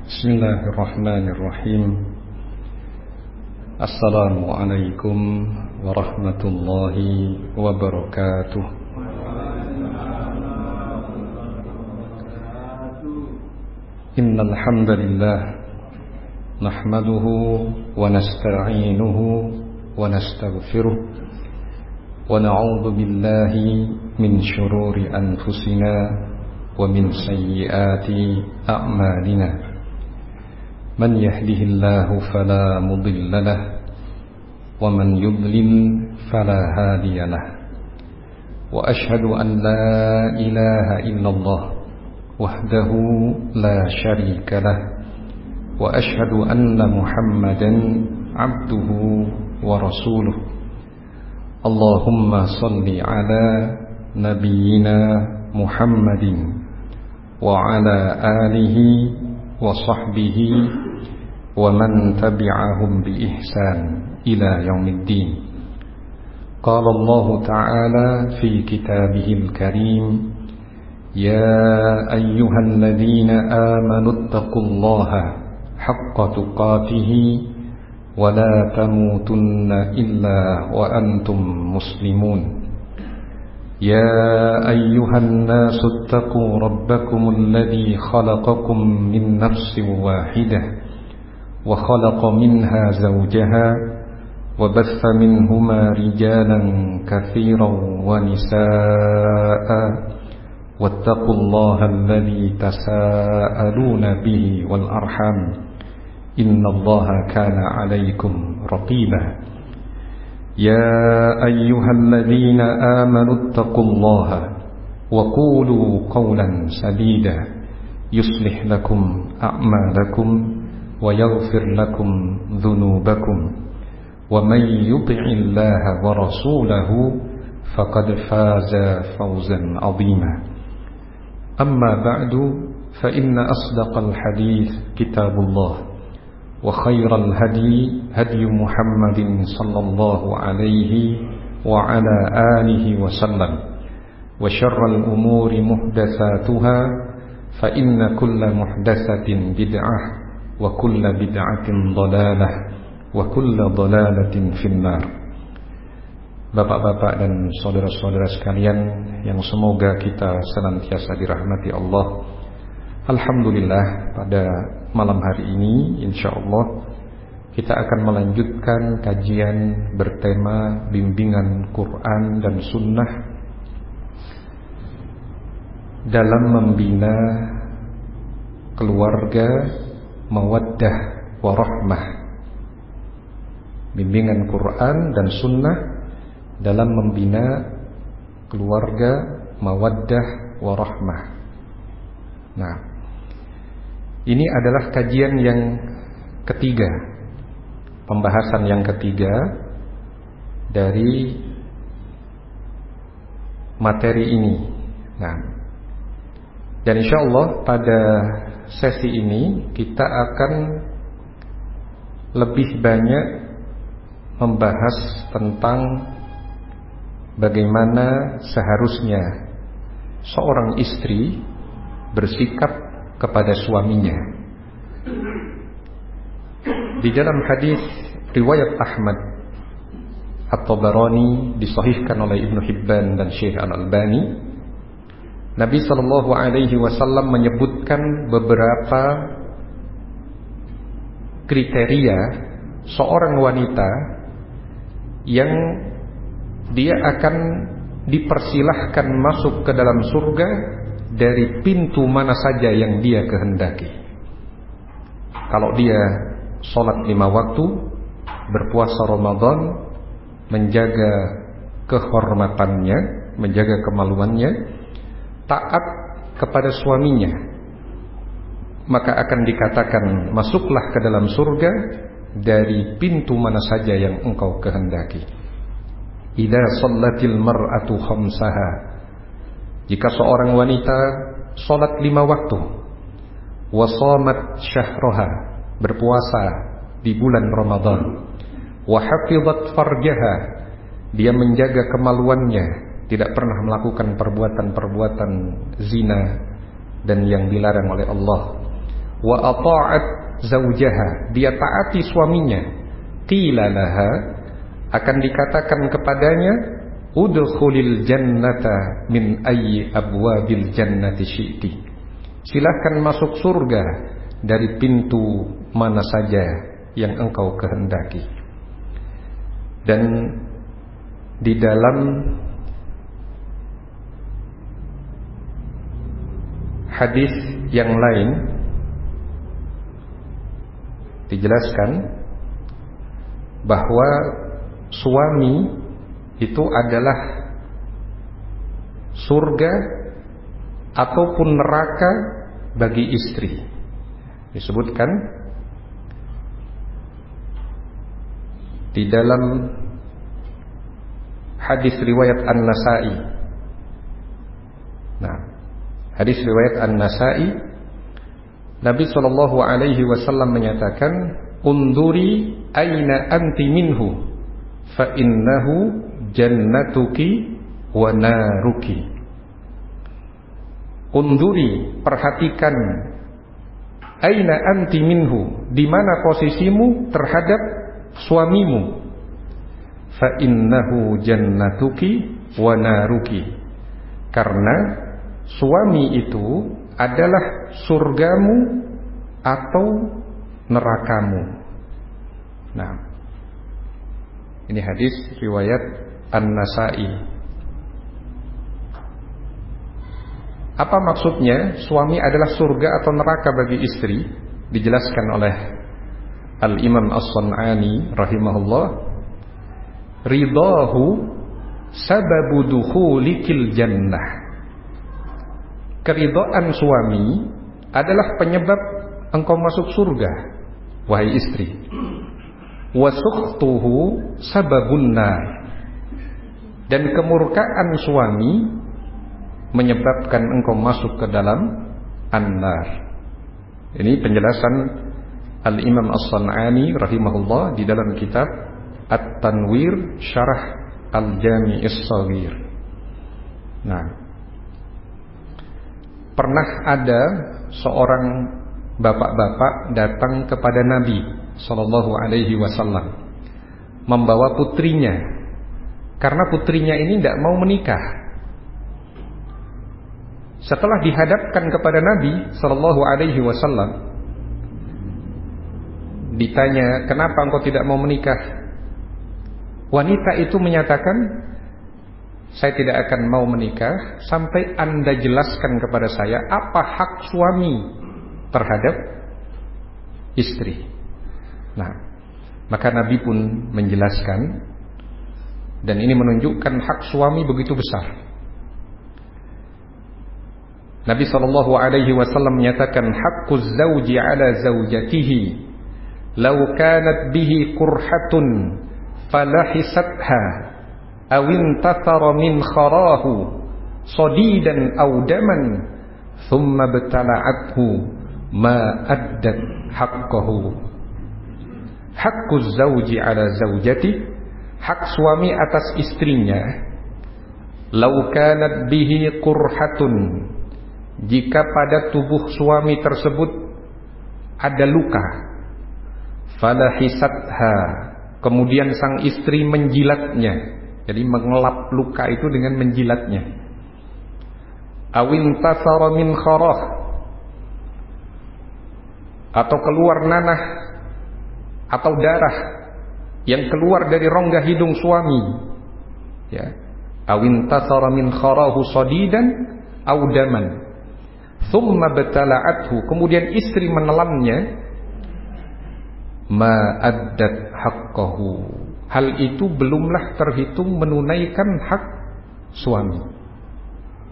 Bismillahirrahmanirrahim. Assalamualaikum warahmatullahi wabarakatuh. Innal hamdalillah nahmaduhu wa nasta'inuhu wa nastaghfiruh wa na'udzu billahi min shururi anfusina wa min sayyiati a'malina. من يهده الله فلا مضل له ومن يضلل فلا هادي له وأشهد أن لا إله إلا الله وحده لا شريك له وأشهد أن محمدا عبده ورسوله اللهم صل على نبينا محمد وعلى آله وصحبه ومن تبعهم بإحسان إلى يوم الدين. قال الله تعالى في كتابه الكريم: يا أيها الذين آمنوا اتقوا الله حق تقاته ولا تموتن إلا وأنتم مسلمون. يا أيها الناس اتقوا ربكم الذي خلقكم من نفس واحدة وخلق منها زوجها وبث منهما رجالا كثيرا ونساء واتقوا الله الذي تساءلون به والأرحام إن الله كان عليكم رقيبا. يا أيها الذين آمنوا اتقوا الله وقولوا قولا سديدا يصلح لكم أعمالكم ويغفر لكم ذنوبكم ومن يطع الله ورسوله فقد فاز فوزا عظيما. أما بعد فإن أصدق الحديث كتاب الله وخير الهدي هدي محمد صلى الله عليه وعلى آله وسلم وشر الأمور محدثاتها فإن كل محدثة بدعة وكل بدعة ضلالة وكل ضلالة في النار. Bapak-bapak dan saudara-saudara sekalian yang semoga kita senantiasa dirahmati Allah. Alhamdulillah, pada malam hari ini insyaallah kita akan melanjutkan kajian bertema bimbingan Quran dan Sunnah dalam membina keluarga mawaddah warahmah. Bimbingan Quran dan Sunnah dalam membina keluarga mawaddah warahmah. Nah, ini adalah kajian yang ketiga, pembahasan yang ketiga dari materi ini. Nah, dan insyaallah pada sesi ini kita akan lebih banyak membahas tentang bagaimana seharusnya seorang istri bersikap kepada suaminya. Di dalam hadis riwayat Ahmad At-Tabarani disahihkan oleh Ibnu Hibban dan Syekh Al-Albani, Nabi sallallahu alaihi wasallam menyebutkan beberapa kriteria seorang wanita yang dia akan dipersilahkan masuk ke dalam surga dari pintu mana saja yang dia kehendaki. Kalau dia sholat 5 waktu, berpuasa Ramadan, menjaga kehormatannya, menjaga kemaluannya, taat kepada suaminya, maka akan dikatakan masuklah ke dalam surga dari pintu mana saja yang engkau kehendaki. Idza shallatil mar'atu khamsaha, jika seorang wanita sholat 5 waktu, wasamat syahroha, berpuasa di bulan Ramadan, wahafizat farjaha, dia menjaga kemaluannya, tidak pernah melakukan perbuatan-perbuatan zina dan yang dilarang oleh Allah, wa ata'at zaujaha, dia taati suaminya, qila laha, akan dikatakan kepadanya, udkhulil jannata min ayyi abwabil jannati syi'ti, silahkan masuk surga dari pintu mana saja yang engkau kehendaki. Dan di dalam hadis yang lain dijelaskan bahwa suami itu adalah surga ataupun neraka bagi istri. Disebutkan di dalam hadis riwayat An-Nasa'i. Nah, hadis riwayat An-Nasa'i, Nabi SAW menyatakan, unduri aina anti minhu fa innahu jannatuki wa naruki. Unduri, perhatikan, aina anti minhu, di mana posisimu terhadap suamimu, fa innahu jannatuki wa naruki, karena suami itu adalah surgamu atau nerakamu. Nah, ini hadis riwayat An-Nasa'i. Apa maksudnya suami adalah surga atau neraka bagi istri? Dijelaskan oleh Al-Imam As-San'ani rahimahullah, ridahu sababu dukhulikil jannah, keridhaan suami adalah penyebab engkau masuk surga, wahai istri. Wa sukhtuhu sababun nar, dan kemurkaan suami menyebabkan engkau masuk ke dalam an-nar. Ini penjelasan Al-Imam As-San'ani rahimahullah di dalam kitab At-Tanwir Syarah Al-Jami'is Shaghir. Nah, pernah ada seorang bapak-bapak datang kepada Nabi sallallahu alaihi wasallam membawa putrinya, karena putrinya ini tidak mau menikah. Setelah dihadapkan kepada Nabi sallallahu alaihi wasallam, ditanya, kenapa engkau tidak mau menikah? Wanita itu menyatakan, saya tidak akan mau menikah sampai Anda jelaskan kepada saya apa hak suami terhadap istri. Nah, maka Nabi pun menjelaskan, dan ini menunjukkan hak suami begitu besar. Nabi SAW menyatakan, haqquz zawji ala zawjatihi law kanat bihi qurhatun falahisatha aw intathara min kharahu sadidan aw daman thumma btala'athu ma addat haqqahu. Haqquz zawji ala zawjati, hak suami atas istrinya, law kanat bihi qurhatun, jika pada tubuh suami tersebut ada luka, falahisatha, kemudian sang istri menjilatnya, jadi mengelap luka itu dengan menjilatnya, awin tasara min kharah, atau keluar nanah atau darah yang keluar dari rongga hidung suami, ya, awin tasara min kharahu sadidan aw daman thumma batala'athu, kemudian istri menelannya, ma addat haqqahu, hal itu belumlah terhitung menunaikan hak suami.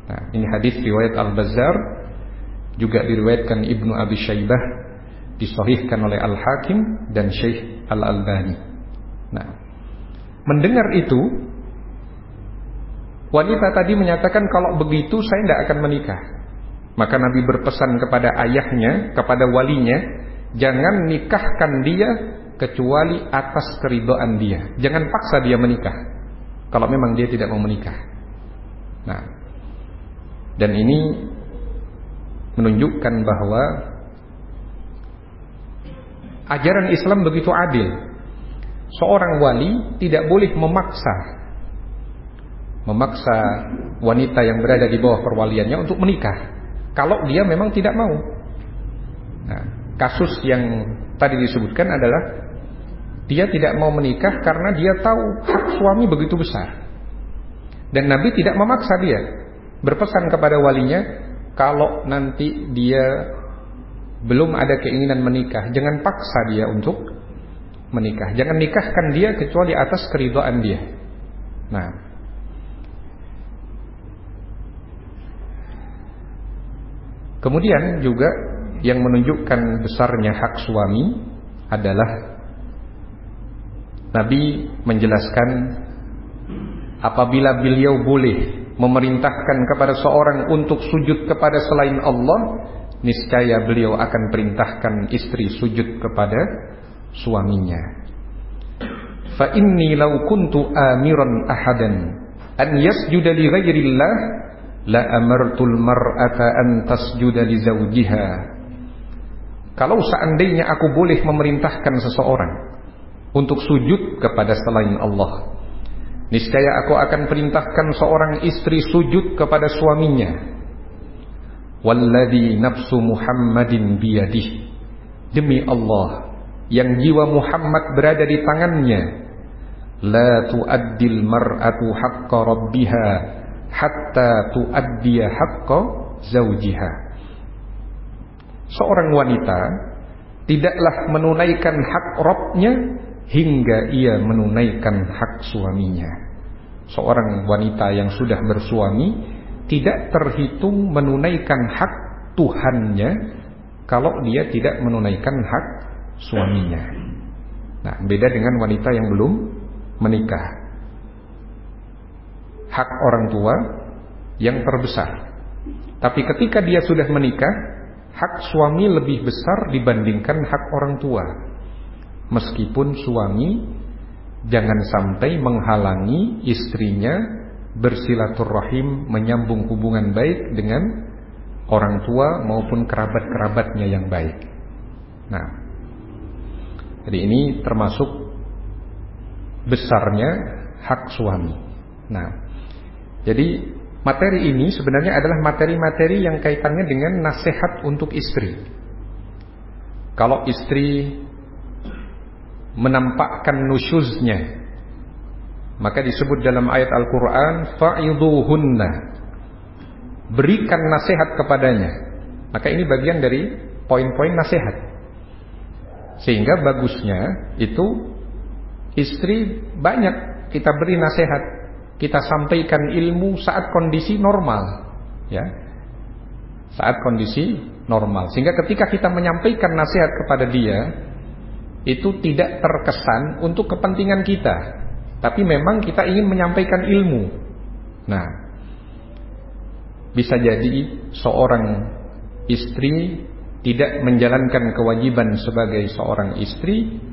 Nah, ini hadis riwayat Al-Bazzar, juga diriwayatkan Ibnu Abi Syaibah, disahihkan oleh Al-Hakim dan Syekh Al-Albani. Nah, mendengar itu, wanita tadi menyatakan, kalau begitu saya tidak akan menikah. Maka Nabi berpesan kepada ayahnya, kepada walinya, jangan nikahkan dia kecuali atas keridhaan dia. Jangan paksa dia menikah kalau memang dia tidak mau menikah. Nah, dan ini menunjukkan bahwa ajaran Islam begitu adil. Seorang wali tidak boleh memaksa wanita yang berada di bawah perwaliannya untuk menikah kalau dia memang tidak mau. Nah, kasus yang tadi disebutkan adalah dia tidak mau menikah karena dia tahu hak suami begitu besar. Dan Nabi tidak memaksa dia, berpesan kepada walinya, kalau nanti dia belum ada keinginan menikah, jangan paksa dia untuk menikah. Jangan nikahkan dia kecuali atas keridhaan dia. Nah, kemudian juga yang menunjukkan besarnya hak suami adalah Nabi menjelaskan apabila beliau boleh memerintahkan kepada seorang untuk sujud kepada selain Allah, niscaya beliau akan perintahkan istri sujud kepada suaminya. Fa inni law kuntu amiran ahadan an yasjuda li ghairillah la amartul mar'ata an tasjuda li zawjiha. Kalau seandainya aku boleh memerintahkan seseorang untuk sujud kepada selain Allah, niscaya aku akan perintahkan seorang istri sujud kepada suaminya. Walladzi nafsu Muhammadin biyadih, demi Allah yang jiwa Muhammad berada di tangannya, la tu'addil mar'atu haqqa rabbiha hatta tu'addiya haqqa zawjiha. Seorang wanita tidaklah menunaikan hak Rabbnya hingga ia menunaikan hak suaminya. Seorang wanita yang sudah bersuami tidak terhitung menunaikan hak Tuhannya kalau dia tidak menunaikan hak suaminya. Nah, beda dengan wanita yang belum menikah. Hak orang tua yang terbesar. Tapi ketika dia sudah menikah, hak suami lebih besar dibandingkan hak orang tua. Meskipun suami jangan sampai menghalangi istrinya bersilaturahim, menyambung hubungan baik dengan orang tua maupun kerabat-kerabatnya yang baik. Nah, jadi ini termasuk besarnya hak suami. Nah, jadi materi ini sebenarnya adalah materi-materi yang kaitannya dengan nasihat untuk istri. Kalau istri menampakkan nusyuznya, maka disebut dalam ayat Al-Quran, fa'idhuhunna, berikan nasihat kepadanya. Maka ini bagian dari poin-poin nasihat. Sehingga bagusnya itu istri banyak kita beri nasihat, kita sampaikan ilmu saat kondisi normal, ya, saat kondisi normal. Sehingga ketika kita menyampaikan nasihat kepada dia, itu tidak terkesan untuk kepentingan kita, tapi memang kita ingin menyampaikan ilmu. Nah, bisa jadi seorang istri tidak menjalankan kewajiban sebagai seorang istri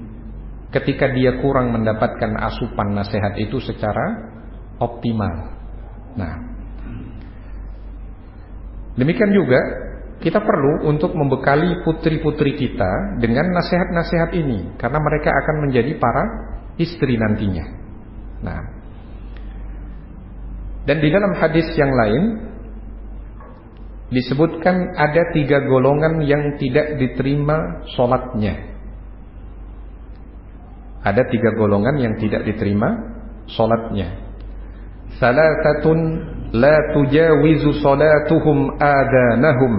ketika dia kurang mendapatkan asupan nasihat itu secara optimal. Nah, demikian juga kita perlu untuk membekali putri-putri kita dengan nasihat-nasihat ini, karena mereka akan menjadi para istri nantinya. Nah, dan di dalam hadis yang lain disebutkan ada 3 golongan yang tidak diterima sholatnya. Ada 3 golongan yang tidak diterima sholatnya. Salatatun la tujawizu sholatuhum adanahum.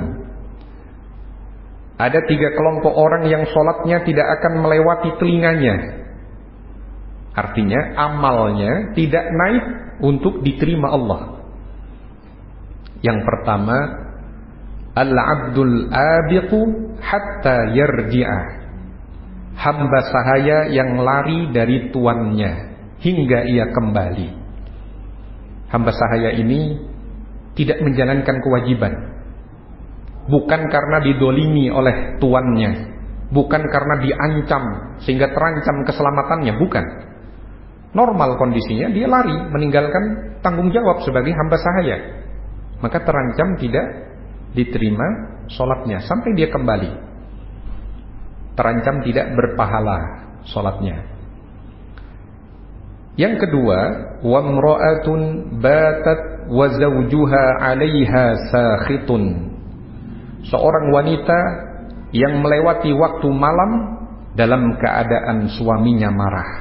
Ada 3 kelompok orang yang sholatnya tidak akan melewati telinganya. Artinya amalnya tidak naik untuk diterima Allah. Yang pertama, al-abdul abiqu hatta yarji'ah, hamba sahaya yang lari dari tuannya hingga ia kembali. Hamba sahaya ini tidak menjalankan kewajiban, bukan karena didolimi oleh tuannya, bukan karena diancam sehingga terancam keselamatannya, bukan. Normal kondisinya dia lari meninggalkan tanggung jawab sebagai hamba sahaya, maka terancam tidak diterima sholatnya sampai dia kembali. terancam tidak berpahala salatnya. Yang kedua, wamra'atun batat wa zawjuha 'alaiha sakhitun. Seorang wanita yang melewati waktu malam dalam keadaan suaminya marah.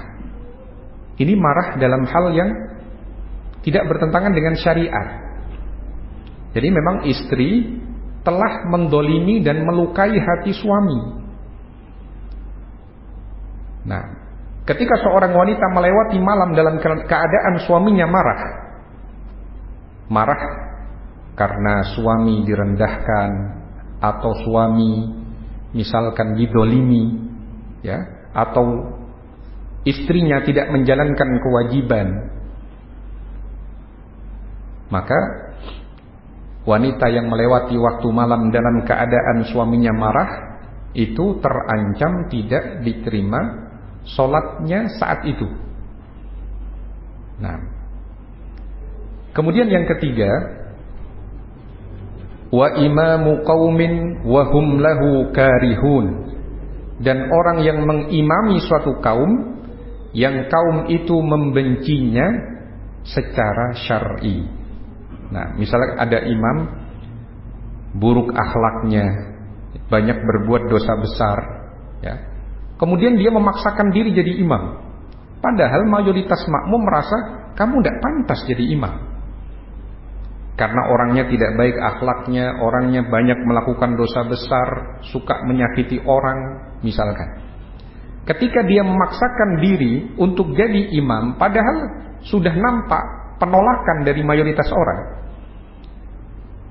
Ini marah dalam hal yang tidak bertentangan dengan syariat. Jadi memang istri telah mendolimi dan melukai hati suami. Nah, ketika seorang wanita melewati malam dalam keadaan suaminya marah karena suami direndahkan atau suami misalkan didolimi, ya, atau istrinya tidak menjalankan kewajiban, maka wanita yang melewati waktu malam dalam keadaan suaminya marah itu terancam tidak diterima sholatnya saat itu. Nah, kemudian yang ketiga, wa imamu qaumin wa hum lahu karihun, dan orang yang mengimami suatu kaum yang kaum itu membencinya secara syar'i. Nah, misalnya ada imam buruk akhlaknya, banyak berbuat dosa besar, ya. Kemudian dia memaksakan diri jadi imam. Padahal mayoritas makmum merasa kamu tidak pantas jadi imam. Karena orangnya tidak baik akhlaknya, orangnya banyak melakukan dosa besar, suka menyakiti orang, misalkan. Ketika dia memaksakan diri untuk jadi imam, padahal sudah nampak penolakan dari mayoritas orang,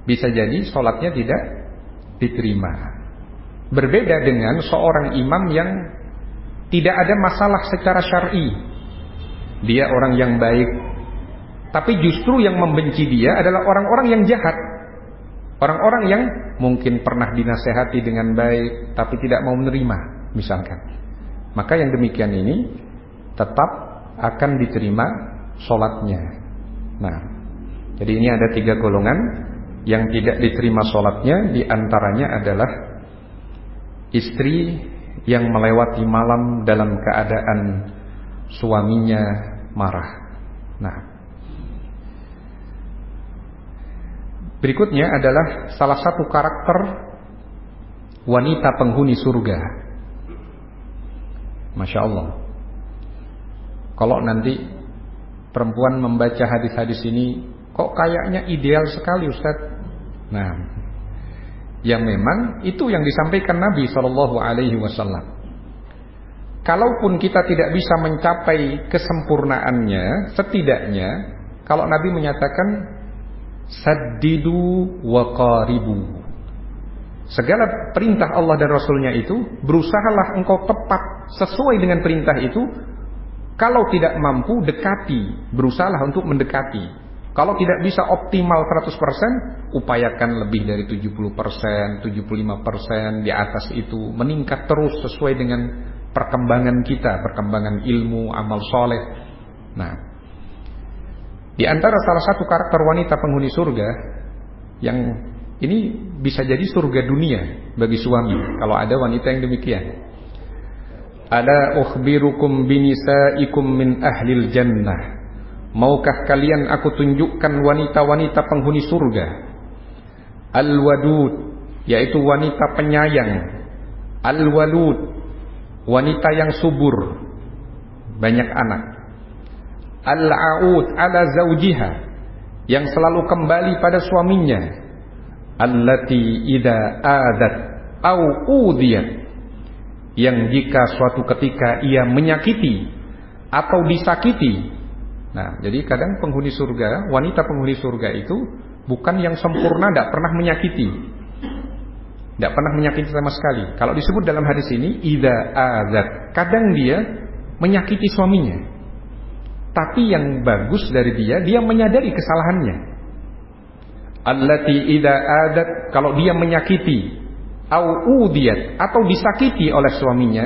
bisa jadi sholatnya tidak diterima. Berbeda dengan seorang imam yang tidak ada masalah secara syar'i. Dia orang yang baik, tapi justru yang membenci dia adalah orang-orang yang jahat. Orang-orang yang mungkin pernah dinasehati dengan baik tapi tidak mau menerima, misalkan. Maka yang demikian ini tetap akan diterima sholatnya. Nah, jadi ini ada 3 golongan yang tidak diterima sholatnya. Di antaranya adalah istri yang melewati malam dalam keadaan suaminya marah. Nah, berikutnya adalah salah satu karakter wanita penghuni surga. Masya Allah, kalau nanti perempuan membaca hadis-hadis ini, kok kayaknya ideal sekali Ustaz. Nah, yang memang itu yang disampaikan Nabi SAW. Kalaupun kita tidak bisa mencapai kesempurnaannya, setidaknya kalau Nabi menyatakan saddidu wa qaribu, segala perintah Allah dan Rasulnya itu berusahalah engkau tepat sesuai dengan perintah itu. Kalau tidak mampu, dekati, berusahalah untuk mendekati. Kalau tidak bisa optimal 100%, upayakan lebih dari 70%, 75%, di atas itu, meningkat terus sesuai dengan perkembangan kita, perkembangan ilmu, amal soleh. Nah, di antara salah satu karakter wanita penghuni surga, yang ini bisa jadi surga dunia bagi suami, kalau ada wanita yang demikian. Ala ukhbirukum binisaikum min ahlil jannah. Maukah kalian aku tunjukkan wanita-wanita penghuni surga? Al-wadud, yaitu wanita penyayang. Al-walud, wanita yang subur, banyak anak. Al-a'ud ala zawjiha, yang selalu kembali pada suaminya. Allati idza adat au udiyat, yang jika suatu ketika ia menyakiti atau disakiti. Nah, jadi kadang penghuni surga, wanita penghuni surga itu bukan yang sempurna, tidak pernah menyakiti, tidak pernah menyakiti sama sekali. Kalau disebut dalam hadis ini idza azat, kadang dia menyakiti suaminya, tapi yang bagus dari dia menyadari kesalahannya. Allati idza azat, kalau dia menyakiti au udiyat, atau disakiti oleh suaminya,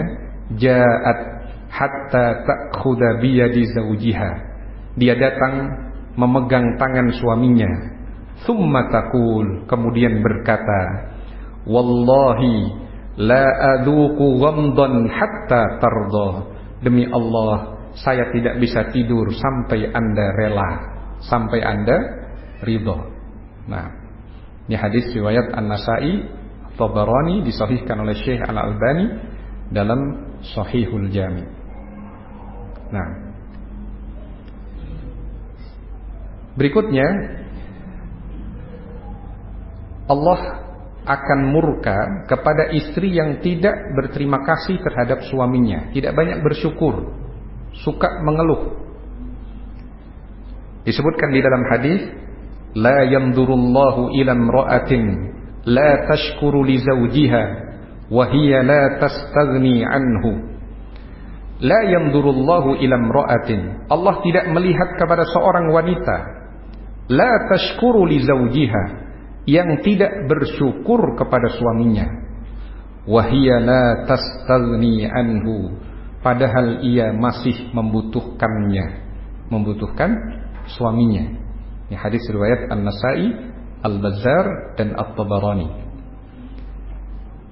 ja'at hatta ta'khudha biyadi zawjiha, dia datang memegang tangan suaminya. Tsumma taqul, kemudian berkata, wallahi la aduqu ghamdan hatta tarda. Demi Allah, saya tidak bisa tidur sampai Anda rela, sampai Anda ridha. Nah, ini hadis riwayat An-Nasa'i, Tabarani, disahihkan oleh Syekh Al-Albani dalam Shahihul Jami'. Nah, berikutnya Allah akan murka kepada istri yang tidak berterima kasih terhadap suaminya, tidak banyak bersyukur, suka mengeluh. Disebutkan di dalam hadis, la yanzurullahu ila imra'atin la tashkuru li zawjiha wa hiya la tastaghni anhu. La yanzurullahu ila imra'atin, Allah tidak melihat kepada seorang wanita la tashkuru li zawjiha, yang tidak bersyukur kepada suaminya, wa hiya la tastaghni anhu, padahal ia masih membutuhkan suaminya. Ini hadis riwayat An-Nasa'i, Al-Bazzar dan At-Tabarani.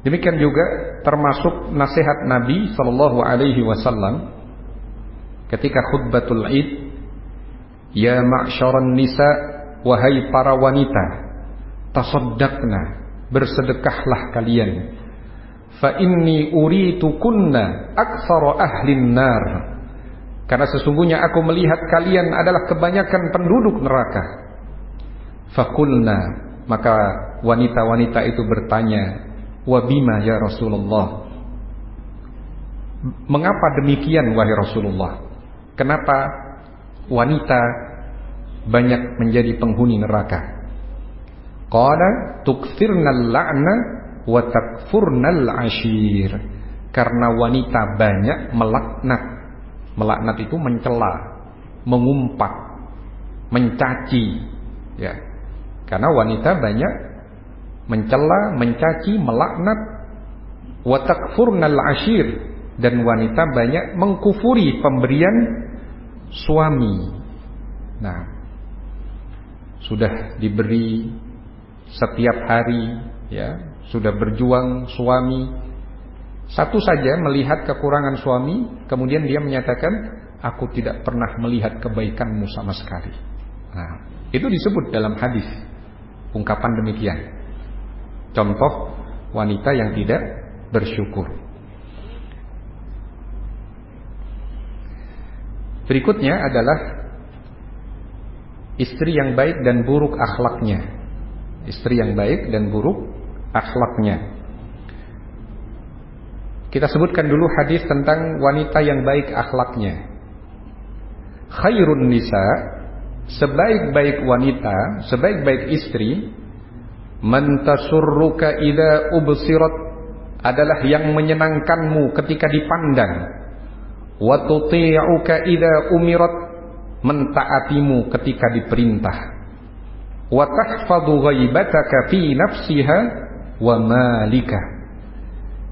Demikian juga termasuk nasihat Nabi sallallahu alaihi wasallam ketika khutbatul Id, ya ma'syaran nisa, wahai para wanita, tasaddaqna, bersedekahlah kalian, fa inni uritukunna aktsara ahlin nar, karena sesungguhnya aku melihat kalian adalah kebanyakan penduduk neraka. Fakulna, maka wanita-wanita itu bertanya, wa bima ya Rasulullah, mengapa demikian wahai Rasulullah, kenapa wanita banyak menjadi penghuni neraka? Qala tukthirnal la'na wa takfurnal ashir, karena wanita banyak melaknat. Melaknat itu mencela, mengumpat, mencaci, ya. Karena wanita banyak mencela, mencaci, melaknat. Wa takfurnal ashir, dan wanita banyak mengkufuri pemberian suami. Nah, sudah diberi setiap hari, ya, sudah berjuang suami, satu saja melihat kekurangan suami, kemudian dia menyatakan, aku tidak pernah melihat kebaikanmu sama sekali. Nah, itu disebut dalam hadis ungkapan demikian. Contoh wanita yang tidak bersyukur. Berikutnya adalah istri yang baik dan buruk akhlaknya. Istri yang baik dan buruk akhlaknya. Kita sebutkan dulu hadis tentang wanita yang baik akhlaknya. Khairun nisa, sebaik-baik wanita, sebaik-baik istri, man tasurruka idza ubsirat, adalah yang menyenangkanmu ketika dipandang, wa tuti'uka idza umirat, mentaatimu ketika diperintah, wa tahfadhu ghaibataka fi nafsiha wa malika,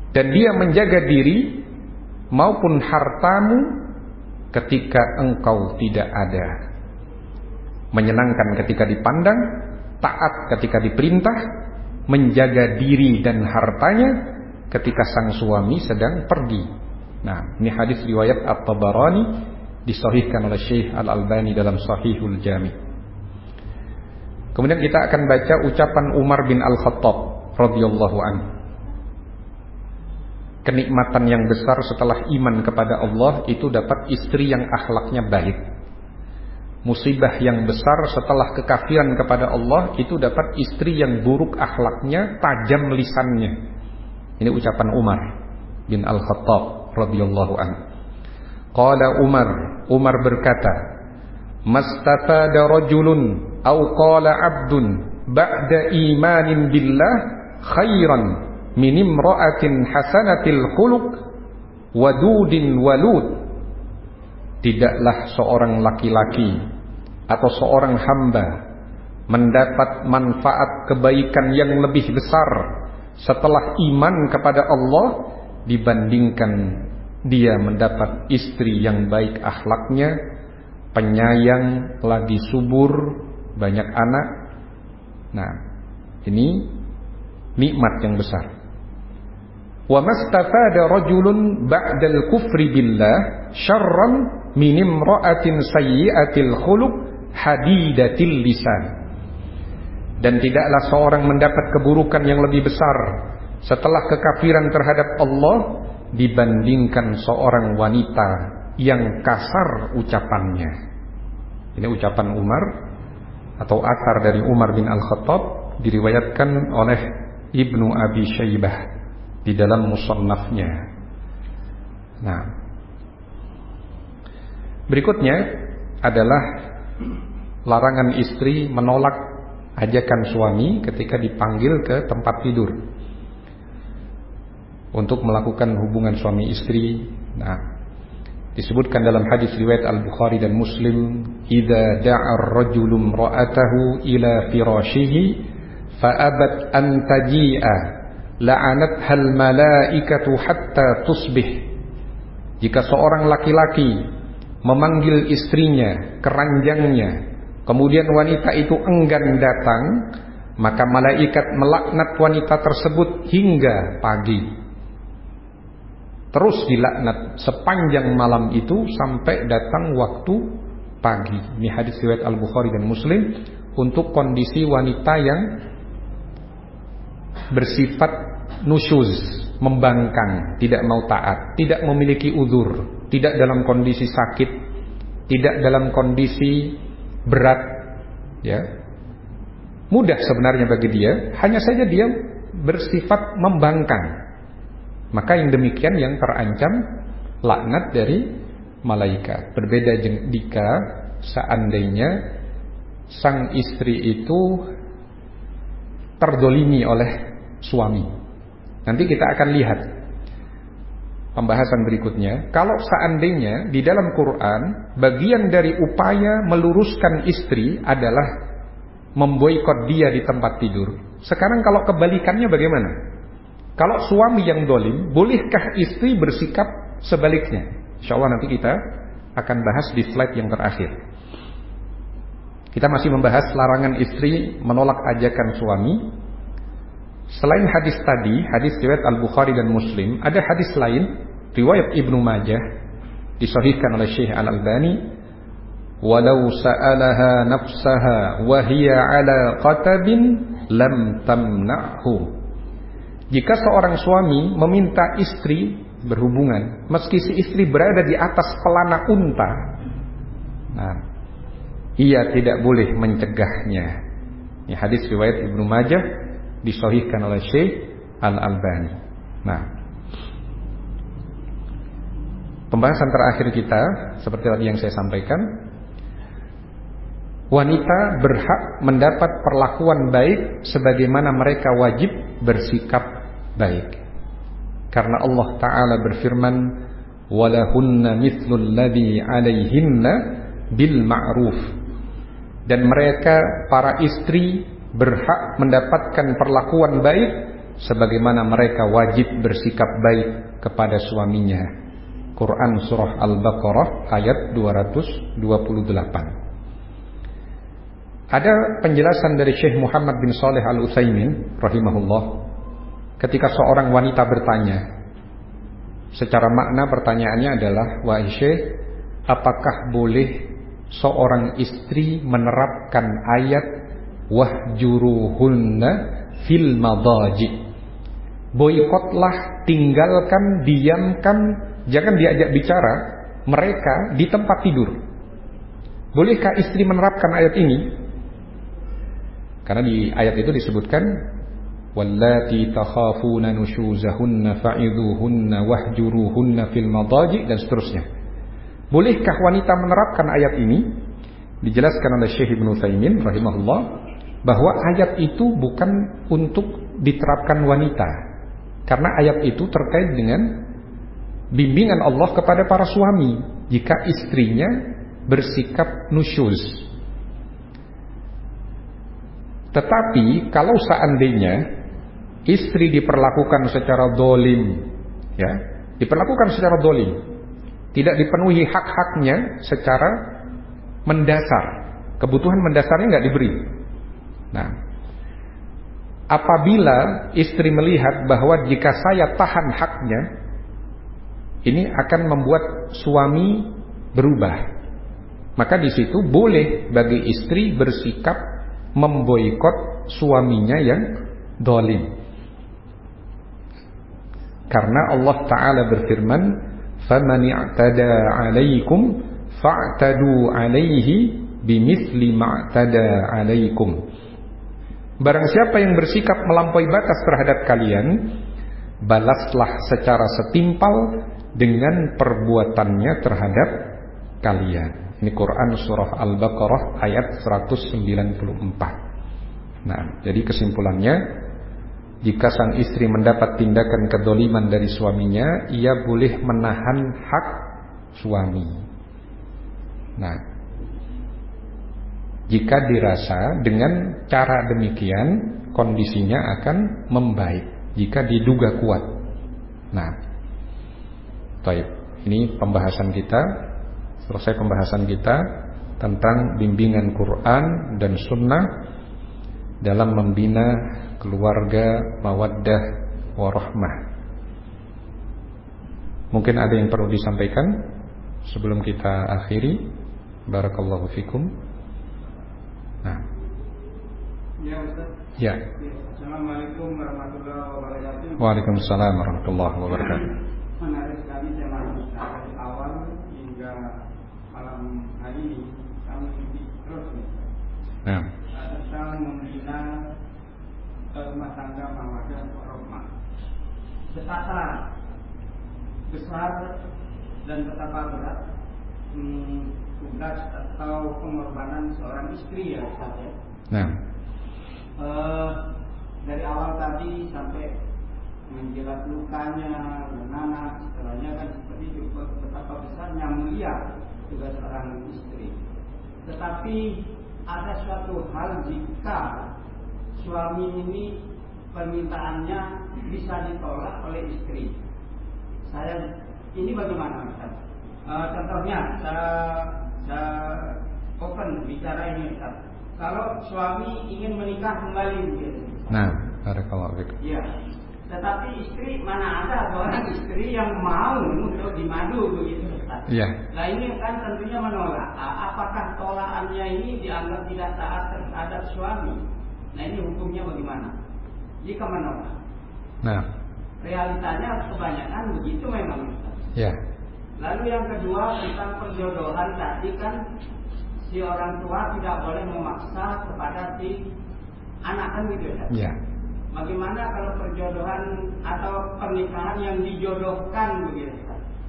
dan dia menjaga diri maupun hartamu ketika engkau tidak ada. Menyenangkan ketika dipandang, taat ketika diperintah, menjaga diri dan hartanya ketika sang suami sedang pergi. Nah, ini hadis riwayat At-Tabarani, disahihkan oleh Syekh Al-Albani dalam Shahihul Jami'. Kemudian kita akan baca ucapan Umar bin Al-Khattab radhiyallahu anhu. Kenikmatan yang besar setelah iman kepada Allah itu dapat istri yang akhlaknya baik. Musibah yang besar setelah kekafiran kepada Allah itu dapat istri yang buruk akhlaknya, tajam lisannya. Ini ucapan Umar bin Al-Khattab radhiyallahu anhu. Qala Umar berkata, mastafada rajulun aw qala 'abdun ba'da imanin billah khairan min imra'atin hasanatil khuluq wadudin walud. Tidaklah seorang laki-laki atau seorang hamba mendapat manfaat kebaikan yang lebih besar setelah iman kepada Allah dibandingkan dia mendapat istri yang baik akhlaknya, penyayang, lagi subur, banyak anak. Nah, ini nikmat yang besar. wa mastafada rajulun ba'dal kufri billah syarran min imra'atin sayyi'atil khuluq hadidatil lisan. Dan tidaklah seorang mendapat keburukan yang lebih besar setelah kekafiran terhadap Allah dibandingkan seorang wanita yang kasar ucapannya. Ini ucapan Umar atau athar dari Umar bin Al-Khattab, diriwayatkan oleh Ibnu Abi Syaibah di dalam musannafnya. Nah, berikutnya adalah larangan istri menolak ajakan suami ketika dipanggil ke tempat tidur untuk melakukan hubungan suami istri. Nah, disebutkan dalam hadis riwayat Al-Bukhari dan Muslim, "Idza da'a ar-rajulu imra'atahu ila firashihi fa abat an taji'a la'anatha al-malaikatu hatta tusbih." Jika seorang laki-laki memanggil istrinya ke ranjangnya, kemudian wanita itu enggan datang, maka malaikat melaknat wanita tersebut hingga pagi. Terus dilaknat sepanjang malam itu sampai datang waktu pagi. Ini hadis riwayat Al-Bukhari dan Muslim untuk kondisi wanita yang bersifat nusyuz, membangkang, tidak mau taat, tidak memiliki uzur, tidak dalam kondisi sakit, tidak dalam kondisi berat, ya. Mudah sebenarnya bagi dia, hanya saja dia bersifat membangkang. Maka yang demikian yang terancam laknat dari malaikat. Berbeda jika seandainya sang istri itu terdolimi oleh suami. Nanti kita akan lihat pembahasan berikutnya. Kalau seandainya di dalam Quran bagian dari upaya meluruskan istri adalah memboikot dia di tempat tidur. Sekarang kalau kebalikannya bagaimana? Kalau suami yang dolim, bolehkah istri bersikap sebaliknya? Insya Allah nanti kita akan bahas di slide yang terakhir. Kita masih membahas larangan istri menolak ajakan suami. Selain hadis tadi, hadis riwayat Al-Bukhari dan Muslim, ada hadis lain riwayat Ibnu Majah disahihkan oleh Syekh Al-Albani, "Walau sa'alaha nafsaha wa hiya 'ala qatabin lam tamna'hu." Jika seorang suami meminta istri berhubungan, meski si istri berada di atas pelana unta, nah, ia tidak boleh mencegahnya. Ini hadis riwayat Ibnu Majah disahihkan oleh Syekh Al-Albani. Nah, pembahasan terakhir kita seperti tadi yang saya sampaikan, wanita berhak mendapat perlakuan baik sebagaimana mereka wajib bersikap baik. Karena Allah Ta'ala berfirman, "Walahunna mithlul ladzi 'alaihinna bil ma'ruf." Dan mereka para istri berhak mendapatkan perlakuan baik sebagaimana mereka wajib bersikap baik kepada suaminya. Quran surah Al-Baqarah ayat 228. Ada penjelasan dari Syekh Muhammad bin Shalih Al-Utsaimin rahimahullah ketika seorang wanita bertanya. Secara makna pertanyaannya adalah, "Wahai Syekh, apakah boleh seorang istri menerapkan ayat wahjuruhunna fil madaji? Boikotlah, tinggalkan, diamkan, jangan diajak bicara mereka di tempat tidur. Bolehkah istri menerapkan ayat ini?" Karena di ayat itu disebutkan, "Wallati takhafuna nusyuzahunna fa'idhuhunna wahjuruhunna fil madaji," dan seterusnya. Bolehkah wanita menerapkan ayat ini? Dijelaskan oleh Syekh Ibnu Utsaimin rahimahullah bahwa ayat itu bukan untuk diterapkan wanita, karena ayat itu terkait dengan bimbingan Allah kepada para suami jika istrinya bersikap nusyuz. Tetapi kalau seandainya istri diperlakukan secara dolim, ya, diperlakukan secara dolim, tidak dipenuhi hak-haknya secara mendasar, kebutuhan mendasarnya nggak diberi. Nah, apabila istri melihat bahwa jika saya tahan haknya, ini akan membuat suami berubah, maka di situ boleh bagi istri bersikap memboikot suaminya yang zalim. Karena Allah Ta'ala berfirman, "Faman i'tada 'alaikum fa'tadu 'alaihi bimithli ma'tada 'alaikum." Barang siapa yang bersikap melampaui batas terhadap kalian, balaslah secara setimpal dengan perbuatannya terhadap kalian. Ini Quran surah Al-Baqarah ayat 194. Nah, jadi kesimpulannya, jika sang istri mendapat tindakan kedzaliman dari suaminya, ia boleh menahan hak suami. Nah, jika dirasa dengan cara demikian kondisinya akan membaik, jika diduga kuat. Nah, baik, ini pembahasan kita. Selesai pembahasan kita tentang bimbingan Quran dan Sunnah dalam membina keluarga mawaddah warahmah. Mungkin ada yang perlu disampaikan sebelum kita akhiri. Barakallahu fikum. Nah. Ya, Ustaz. Ya. Assalamualaikum warahmatullahi wabarakatuh. Waalaikumsalam warahmatullahi wabarakatuh. Menarik sekali tema kita dari awal hingga malam hari ini. Kami terus Nah. tentang membina rumah tangga mawaddah warahmah. Betapa besar dan betapa berat tugas atau pengorbanan seorang istri, ya Ustaz, ya. Nah. Dari awal tadi sampai menjelat lukanya, menanam, setelahnya kan seperti itu, betapa besarnya mulia tugas seorang istri. Tetapi ada suatu hal jika suami ini permintaannya bisa ditolak oleh istri. Ini bagaimana, Ustaz? Contohnya, saya open bicara ini, Ustaz. Kalau suami ingin menikah kembali, begitu. Nah, barakallahu fikum. Ya. Tetapi istri, mana ada seorang istri yang mau untuk dimadu, begitu, Ustaz. Iya. Nah, ini kan tentunya menolak. Apakah tolakannya ini dianggap tidak taat terhadap suami? Nah, ini hukumnya bagaimana jika menolak? Nah. Realitanya kebanyakan begitu memang, Ustaz. Ya. Lalu yang kedua tentang perjodohan tadi, kan si orang tua tidak boleh memaksa kepada si anak, kan gitu ya. Ya. Bagaimana kalau perjodohan atau pernikahan yang dijodohkan begitu?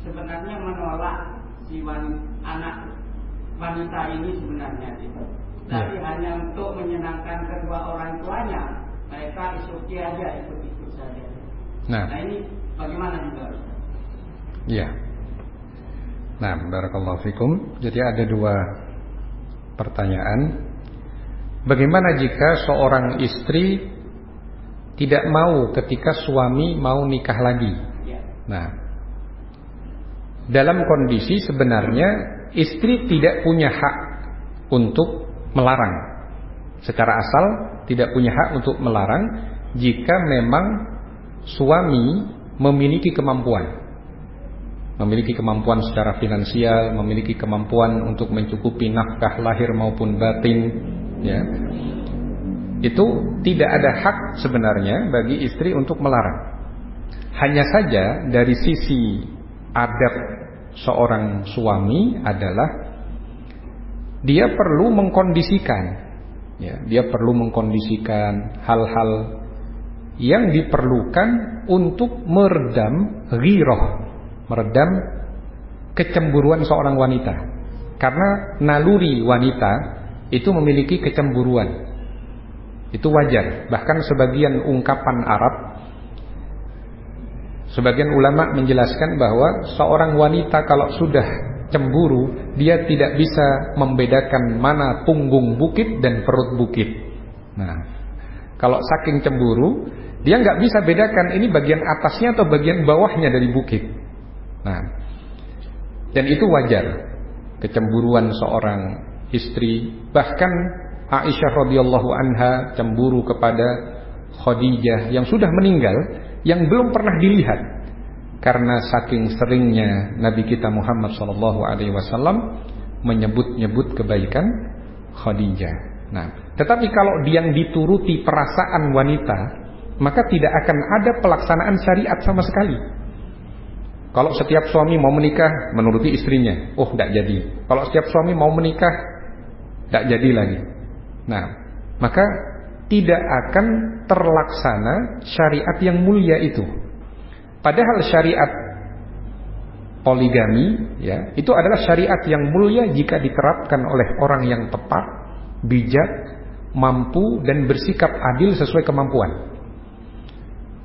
Sebenarnya menolak si anak wanita ini sebenarnya gitu. Tapi hanya untuk menyenangkan kedua orang tuanya, mereka isuki aja, ikut-ikut saja. Nah, ini bagaimana juga, Ustaz? Iya. Nah, barakallahu fikum. Jadi ada dua pertanyaan. Bagaimana jika seorang istri tidak mau ketika suami mau nikah lagi? Ya. Nah, dalam kondisi sebenarnya istri tidak punya hak untuk melarang. Secara asal tidak punya hak untuk melarang jika memang suami memiliki kemampuan. Memiliki kemampuan secara finansial, memiliki kemampuan untuk mencukupi nafkah lahir maupun batin, ya. Itu tidak ada hak sebenarnya bagi istri untuk melarang. Hanya saja dari sisi adab seorang suami adalah dia perlu mengkondisikan, ya, dia perlu mengkondisikan hal-hal yang diperlukan untuk meredam ghirah, meredam kecemburuan seorang wanita. Karena naluri wanita itu memiliki kecemburuan. Itu wajar. Bahkan sebagian ungkapan Arab, sebagian ulama menjelaskan bahwa seorang wanita kalau sudah cemburu, dia tidak bisa membedakan mana punggung bukit dan perut bukit. Nah, kalau saking cemburu, dia nggak bisa bedakan ini bagian atasnya atau bagian bawahnya dari bukit. Nah, dan itu wajar, kecemburuan seorang istri. Bahkan Aisyah radhiyallahu anha cemburu kepada Khadijah yang sudah meninggal, yang belum pernah dilihat. Karena saking seringnya Nabi kita Muhammad SAW menyebut-nyebut kebaikan Khadijah. Nah, tetapi kalau yang dituruti perasaan wanita, maka tidak akan ada pelaksanaan syariat sama sekali. Kalau setiap suami mau menikah menuruti istrinya, oh tidak jadi. Kalau setiap suami mau menikah, tidak jadi lagi. Nah, maka tidak akan terlaksana syariat yang mulia itu. Padahal syariat poligami, ya, itu adalah syariat yang mulia jika diterapkan oleh orang yang tepat, bijak, mampu dan bersikap adil sesuai kemampuan.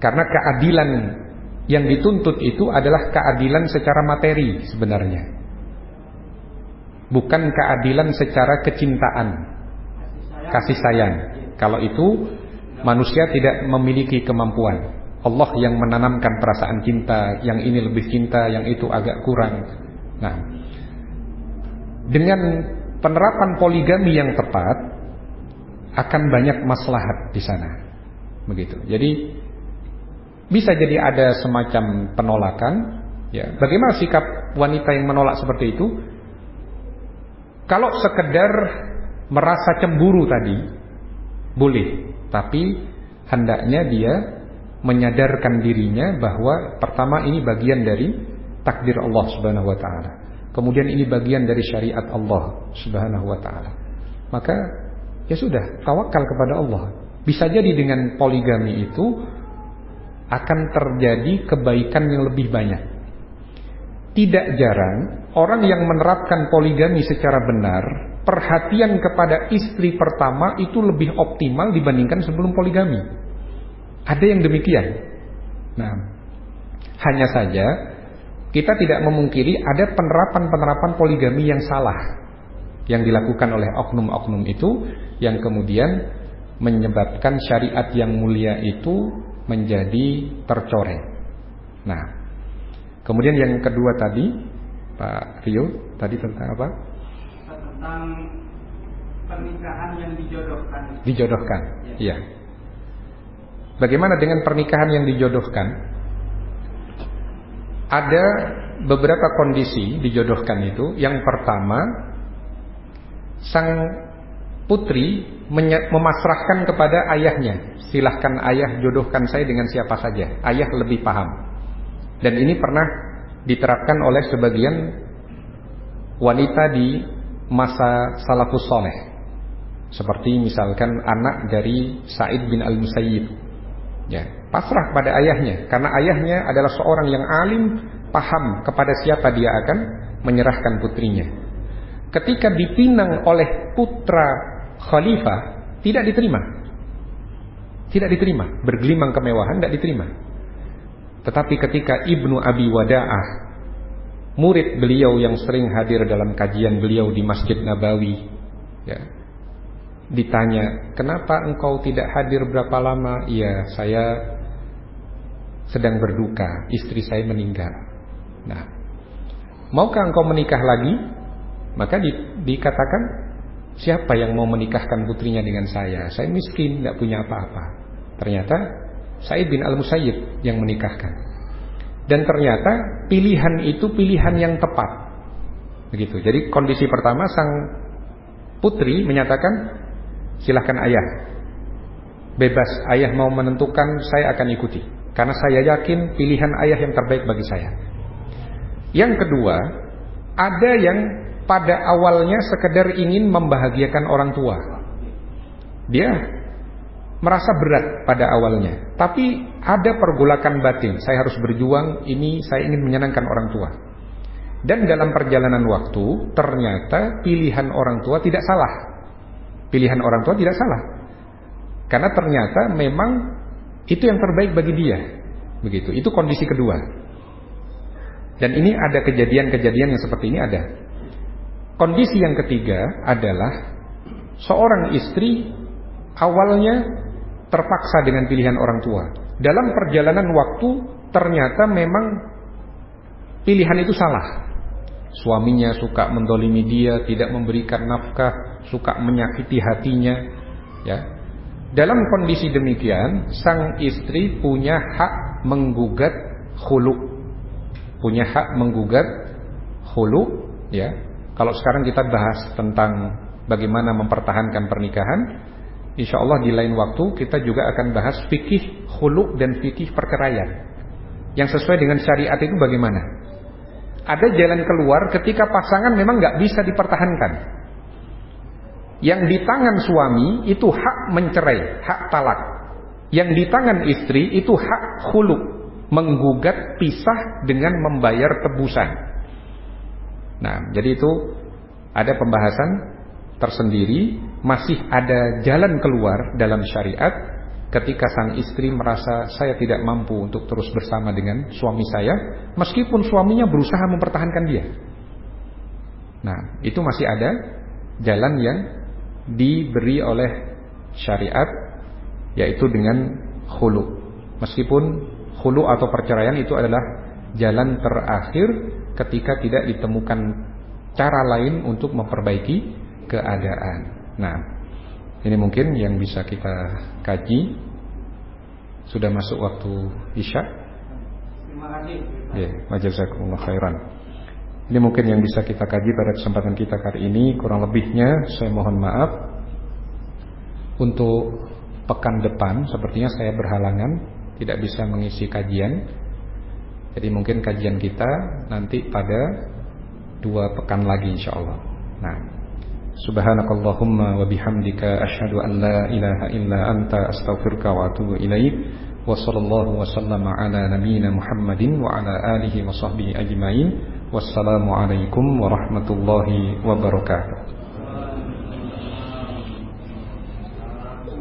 Karena keadilan yang dituntut itu adalah keadilan secara materi sebenarnya, bukan keadilan secara kecintaan, kasih sayang. Kalau itu manusia tidak memiliki kemampuan. Allah yang menanamkan perasaan cinta, yang ini lebih cinta, yang itu agak kurang. Nah, dengan penerapan poligami yang tepat akan banyak maslahat di sana. Begitu. Jadi bisa jadi ada semacam penolakan, ya. Bagaimana sikap wanita yang menolak seperti itu? Kalau sekedar merasa cemburu tadi boleh, tapi hendaknya dia menyadarkan dirinya bahwa pertama ini bagian dari takdir Allah Subhanahu wa taala. Kemudian ini bagian dari syariat Allah Subhanahu wa taala. Maka ya sudah, tawakal kepada Allah. Bisa jadi dengan poligami itu akan terjadi kebaikan yang lebih banyak. Tidak jarang orang yang menerapkan poligami secara benar, perhatian kepada istri pertama itu lebih optimal dibandingkan sebelum poligami. Ada yang demikian. Nah, hanya saja kita tidak memungkiri ada penerapan-penerapan poligami yang salah yang dilakukan oleh oknum-oknum itu, yang kemudian menyebabkan syariat yang mulia itu menjadi tercoreng. Nah, kemudian yang kedua tadi, Pak Rio, tadi tentang apa? Tentang pernikahan yang dijodohkan. Dijodohkan, iya. Bagaimana dengan pernikahan yang dijodohkan? Ada beberapa kondisi dijodohkan itu. Yang pertama, sang putri memasrahkan kepada ayahnya, silahkan ayah jodohkan saya dengan siapa saja, ayah lebih paham. Dan ini pernah diterapkan oleh sebagian wanita di masa salafus soleh, seperti misalkan anak dari Sa'id bin al-Musayyib, ya, pasrah pada ayahnya, karena ayahnya adalah seorang yang alim, paham kepada siapa dia akan menyerahkan putrinya. Ketika dipinang oleh putra khalifah, tidak diterima. Tidak diterima, bergelimang kemewahan tidak diterima. Tetapi ketika Ibnu Abi Wada'ah, murid beliau yang sering hadir dalam kajian beliau di Masjid Nabawi, ya, ditanya, kenapa engkau tidak hadir berapa lama? Iya, saya sedang berduka, istri saya meninggal. Nah, maukah engkau menikah lagi? Maka dikatakan, siapa yang mau menikahkan putrinya dengan saya? Saya miskin, tidak punya apa-apa. Ternyata Sa'id bin al-Musayyib yang menikahkan. Dan ternyata pilihan itu pilihan yang tepat. Begitu. Jadi kondisi pertama, sang putri menyatakan, silahkan ayah, bebas, ayah mau menentukan, saya akan ikuti, karena saya yakin pilihan ayah yang terbaik bagi saya. Yang kedua, ada yang pada awalnya sekedar ingin membahagiakan orang tua. Dia merasa berat pada awalnya, tapi ada pergolakan batin, saya harus berjuang, ini saya ingin menyenangkan orang tua. Dan dalam perjalanan waktu, ternyata pilihan orang tua tidak salah. Pilihan orang tua tidak salah, karena ternyata memang itu yang terbaik bagi dia. Begitu. Itu kondisi kedua. Dan ini ada kejadian-kejadian yang seperti ini ada. Kondisi yang ketiga adalah seorang istri awalnya terpaksa dengan pilihan orang tua. Dalam perjalanan waktu ternyata memang pilihan itu salah. Suaminya suka mendolimi dia, tidak memberikan nafkah, suka menyakiti hatinya, ya. Dalam kondisi demikian, sang istri punya hak menggugat khulu. Punya hak menggugat khulu, ya. Kalau sekarang kita bahas tentang bagaimana mempertahankan pernikahan, insya Allah di lain waktu kita juga akan bahas fikih khulu dan fikih perceraian. Yang sesuai dengan syariat itu bagaimana? Ada jalan keluar ketika pasangan memang nggak bisa dipertahankan. Yang di tangan suami itu hak mencerai, hak talak. Yang di tangan istri itu hak khulu, menggugat pisah dengan membayar tebusan. Nah, jadi itu ada pembahasan tersendiri. Masih ada jalan keluar dalam syariat ketika sang istri merasa saya tidak mampu untuk terus bersama dengan suami saya, meskipun suaminya berusaha mempertahankan dia. Nah, itu masih ada jalan yang diberi oleh syariat, yaitu dengan khulu. Meskipun khulu atau perceraian itu adalah jalan terakhir ketika tidak ditemukan cara lain untuk memperbaiki keadaan. Nah, ini mungkin yang bisa kita kaji. Sudah masuk waktu Isya. Terima kasih. Ya, jazakumullah khairan. Ini mungkin yang bisa kita kaji pada kesempatan kita kali ini. Kurang lebihnya saya mohon maaf. Untuk pekan depan sepertinya saya berhalangan, tidak bisa mengisi kajian. Jadi mungkin kajian kita nanti pada 2 pekan lagi insyaallah. Nah, subhanakallahumma wa bihamdika asyhadu an la ilaha illa anta astaghfiruka wa atubu ilaik. Wa sallallahu wa sallama ala nabiyyina Muhammadin wa ala alihi wa sahbihi ajmain. Wassalamualaikum warahmatullahi wabarakatuh.